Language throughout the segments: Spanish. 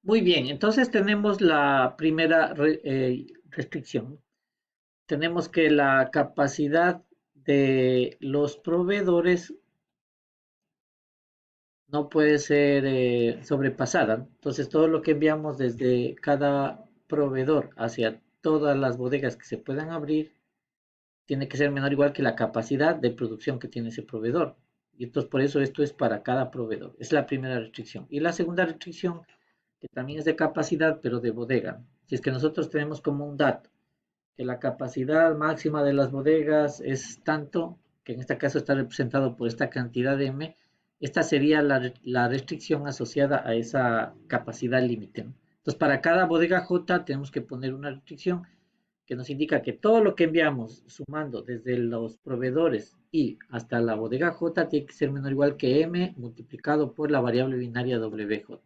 Muy bien, entonces tenemos la primera restricción. Tenemos que la capacidad de los proveedores no puede ser sobrepasada. Entonces, todo lo que enviamos desde cada proveedor hacia todas las bodegas que se puedan abrir tiene que ser menor o igual que la capacidad de producción que tiene ese proveedor. Y entonces, por eso esto es para cada proveedor. Es la primera restricción. Y la segunda restricción, que también es de capacidad, pero de bodega. Si es que nosotros tenemos como un dato que la capacidad máxima de las bodegas es tanto, que en este caso está representado por esta cantidad de M, esta sería la restricción asociada a esa capacidad límite, ¿no? Entonces, para cada bodega J tenemos que poner una restricción que nos indica que todo lo que enviamos sumando desde los proveedores y hasta la bodega J tiene que ser menor o igual que M multiplicado por la variable binaria WJ.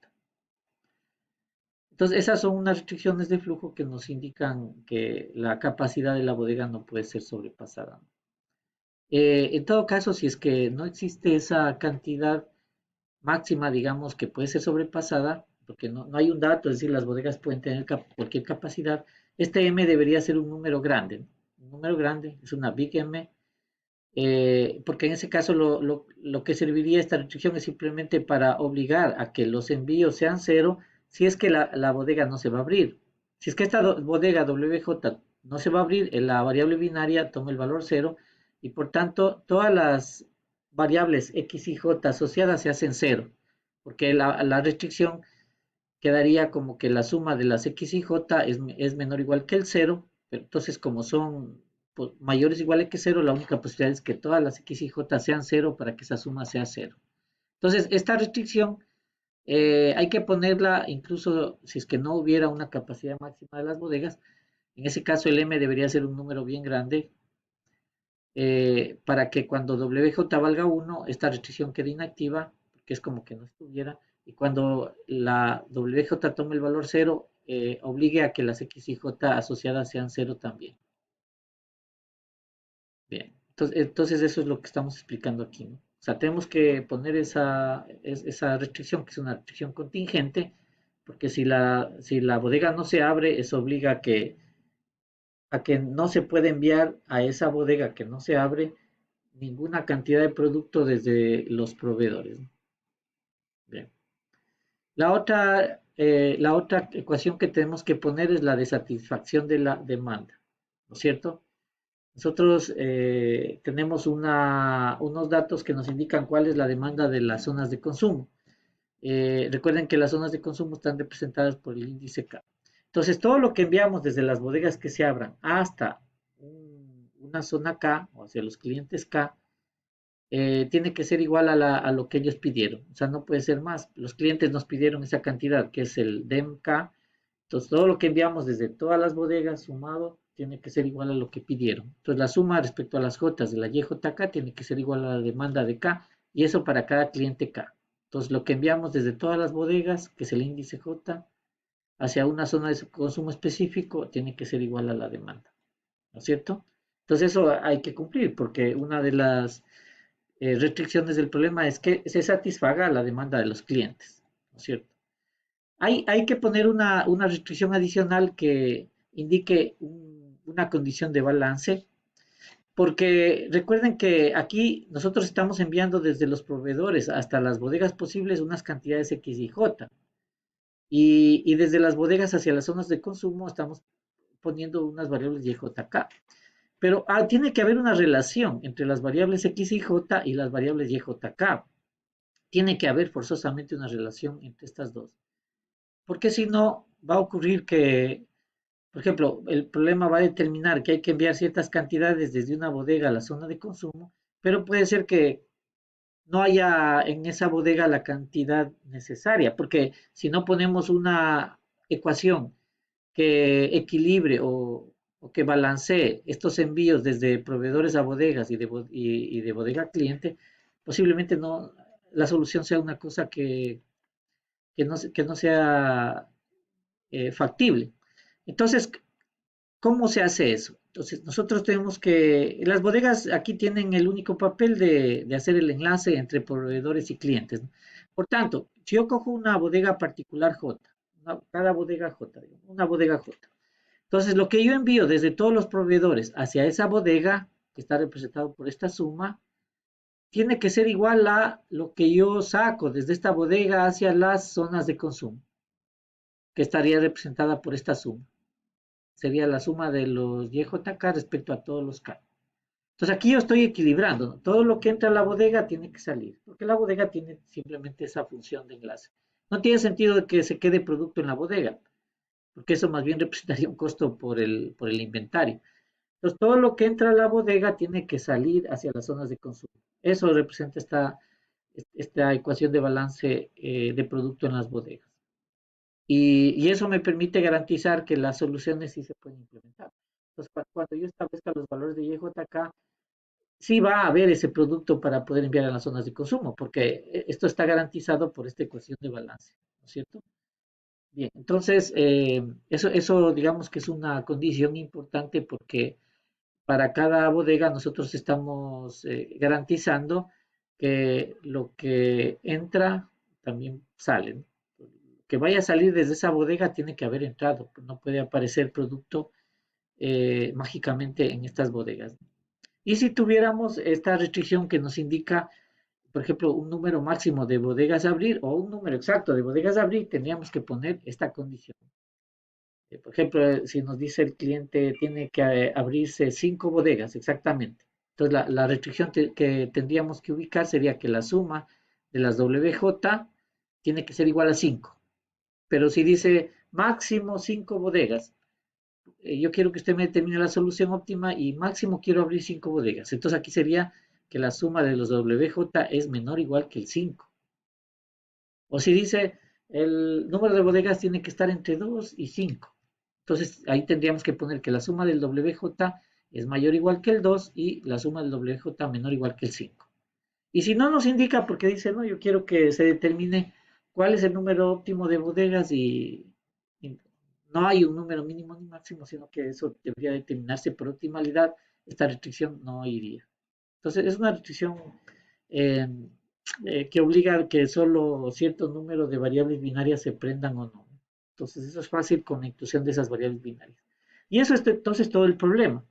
Entonces, esas son unas restricciones de flujo que nos indican que la capacidad de la bodega no puede ser sobrepasada. En todo caso, si es que no existe esa cantidad máxima, digamos, que puede ser sobrepasada, porque no hay un dato, es decir, las bodegas pueden tener cualquier capacidad, este M debería ser un número grande, ¿no? Un número grande, es una big M, porque en ese caso lo que serviría esta restricción es simplemente para obligar a que los envíos sean cero si es que la bodega no se va a abrir. Si es que esta bodega WJ no se va a abrir, la variable binaria toma el valor cero y por tanto todas las variables X y J asociadas se hacen cero, porque la restricción quedaría como que la suma de las X y J es menor o igual que el cero, pero entonces como son mayores o iguales que cero, la única posibilidad es que todas las X y J sean cero para que esa suma sea cero. Entonces, esta restricción hay que ponerla incluso si es que no hubiera una capacidad máxima de las bodegas. En ese caso, el M debería ser un número bien grande para que cuando WJ valga uno esta restricción quede inactiva, porque es como que no estuviera, y cuando la WJ tome el valor cero, obligue a que las X y J asociadas sean cero también. Bien, entonces eso es lo que estamos explicando aquí, ¿no? O sea, tenemos que poner esa restricción, que es una restricción contingente, porque si la bodega no se abre, eso obliga a que no se puede enviar a esa bodega que no se abre ninguna cantidad de producto desde los proveedores, ¿no? Bien. La otra ecuación que tenemos que poner es la de satisfacción de la demanda, ¿no es cierto? Nosotros tenemos unos datos que nos indican cuál es la demanda de las zonas de consumo. Recuerden que las zonas de consumo están representadas por el índice K. Entonces, todo lo que enviamos desde las bodegas que se abran hasta una zona K, o hacia los clientes K, tiene que ser igual a lo que ellos pidieron. O sea, no puede ser más. Los clientes nos pidieron esa cantidad, que es el DEMK. Entonces, todo lo que enviamos desde todas las bodegas sumado tiene que ser igual a lo que pidieron. Entonces, la suma respecto a las J de la YJK tiene que ser igual a la demanda de K, y eso para cada cliente K. Entonces, lo que enviamos desde todas las bodegas, que es el índice J, hacia una zona de consumo específico, tiene que ser igual a la demanda, ¿no es cierto? Entonces, eso hay que cumplir, porque una de las restricciones del problema es que se satisfaga la demanda de los clientes, ¿no es cierto? Hay que poner una restricción adicional que indique una condición de balance, porque recuerden que aquí nosotros estamos enviando desde los proveedores hasta las bodegas posibles unas cantidades X y J, y desde las bodegas hacia las zonas de consumo estamos poniendo unas variables Y, J, K. Pero tiene que haber una relación entre las variables X y J y las variables Y, J, K. Tiene que haber forzosamente una relación entre estas dos, porque si no, va a ocurrir que, por ejemplo, el problema va a determinar que hay que enviar ciertas cantidades desde una bodega a la zona de consumo, pero puede ser que no haya en esa bodega la cantidad necesaria, porque si no ponemos una ecuación que equilibre o que balancee estos envíos desde proveedores a bodegas y de bodega a cliente, posiblemente no, la solución sea una cosa que no sea factible. Entonces, ¿cómo se hace eso? Entonces, nosotros tenemos que, las bodegas aquí tienen el único papel de hacer el enlace entre proveedores y clientes, ¿no? Por tanto, si yo cojo una bodega particular J, cada bodega J, digamos, una bodega J. Entonces, lo que yo envío desde todos los proveedores hacia esa bodega, que está representado por esta suma, tiene que ser igual a lo que yo saco desde esta bodega hacia las zonas de consumo, que estaría representada por esta suma. Sería la suma de los YJK respecto a todos los K. Entonces aquí yo estoy equilibrando, ¿no? Todo lo que entra a la bodega tiene que salir, porque la bodega tiene simplemente esa función de enlace. No tiene sentido que se quede producto en la bodega, porque eso más bien representaría un costo por el inventario. Entonces todo lo que entra a la bodega tiene que salir hacia las zonas de consumo. Eso representa esta ecuación de balance de producto en las bodegas. Y eso me permite garantizar que las soluciones sí se pueden implementar. Entonces, cuando yo establezca los valores de YJK, sí va a haber ese producto para poder enviar a las zonas de consumo, porque esto está garantizado por esta ecuación de balance, ¿no es cierto? Bien, entonces, eso digamos que es una condición importante porque para cada bodega nosotros estamos garantizando que lo que entra también sale, ¿no? Que vaya a salir desde esa bodega tiene que haber entrado, no puede aparecer producto mágicamente en estas bodegas. Y si tuviéramos esta restricción que nos indica, por ejemplo, un número máximo de bodegas a abrir o un número exacto de bodegas a abrir, tendríamos que poner esta condición. Por ejemplo, si nos dice el cliente tiene que abrirse 5 bodegas exactamente. Entonces, la restricción que tendríamos que ubicar sería que la suma de las WJ tiene que ser igual a 5. Pero si dice máximo 5 bodegas, yo quiero que usted me determine la solución óptima y máximo quiero abrir 5 bodegas. Entonces aquí sería que la suma de los WJ es menor o igual que el 5. O si dice el número de bodegas tiene que estar entre 2 y 5. Entonces ahí tendríamos que poner que la suma del WJ es mayor o igual que el 2 y la suma del WJ menor o igual que el 5. Y si no nos indica porque dice, no, yo quiero que se determine cuál es el número óptimo de bodegas y no hay un número mínimo ni máximo, sino que eso debería determinarse por optimalidad, esta restricción no iría. Entonces es una restricción eh, que obliga a que solo cierto número de variables binarias se prendan o no. Entonces eso es fácil con la inclusión de esas variables binarias. Y eso es entonces todo el problema.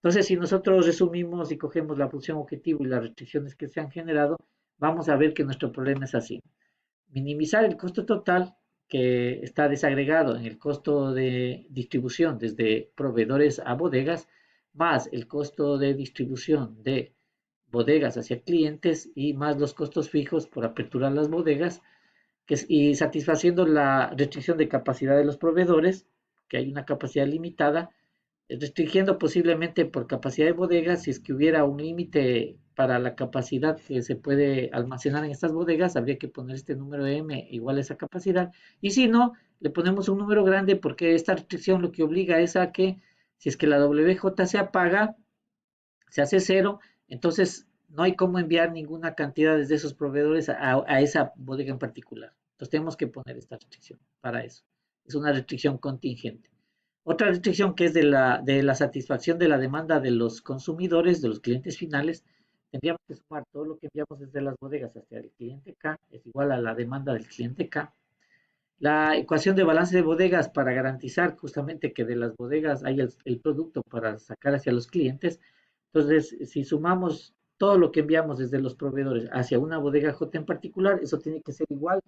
Entonces, si nosotros resumimos y cogemos la función objetivo y las restricciones que se han generado, vamos a ver que nuestro problema es así. Minimizar el costo total que está desagregado en el costo de distribución desde proveedores a bodegas, más el costo de distribución de bodegas hacia clientes y más los costos fijos por aperturar las bodegas y satisfaciendo la restricción de capacidad de los proveedores, que hay una capacidad limitada, restringiendo posiblemente por capacidad de bodegas, si es que hubiera un límite para la capacidad que se puede almacenar en estas bodegas, habría que poner este número M igual a esa capacidad, y si no, le ponemos un número grande porque esta restricción lo que obliga es a que si es que la WJ se apaga, se hace cero, entonces no hay cómo enviar ninguna cantidad desde esos proveedores a esa bodega en particular. Entonces tenemos que poner esta restricción para eso. Es una restricción contingente. Otra restricción que es de la satisfacción de la demanda de los consumidores, de los clientes finales, tendríamos que sumar todo lo que enviamos desde las bodegas hacia el cliente K, es igual a la demanda del cliente K. La ecuación de balance de bodegas para garantizar justamente que de las bodegas hay el producto para sacar hacia los clientes. Entonces, si sumamos todo lo que enviamos desde los proveedores hacia una bodega J en particular, eso tiene que ser igual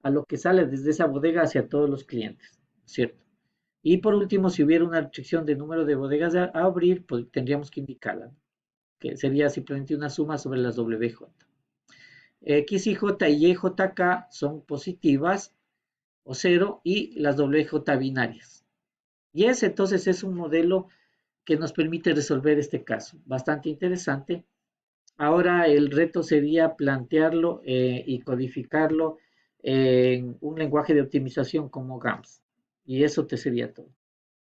a lo que sale desde esa bodega hacia todos los clientes, ¿cierto? Y por último, si hubiera una restricción de número de bodegas a abrir, pues tendríamos que indicarla, ¿no? Que sería simplemente una suma sobre las WJ. X y J y YJK son positivas o cero y las WJ binarias. Y ese entonces es un modelo que nos permite resolver este caso. Bastante interesante. Ahora el reto sería plantearlo y codificarlo en un lenguaje de optimización como GAMS. Y eso te sería todo.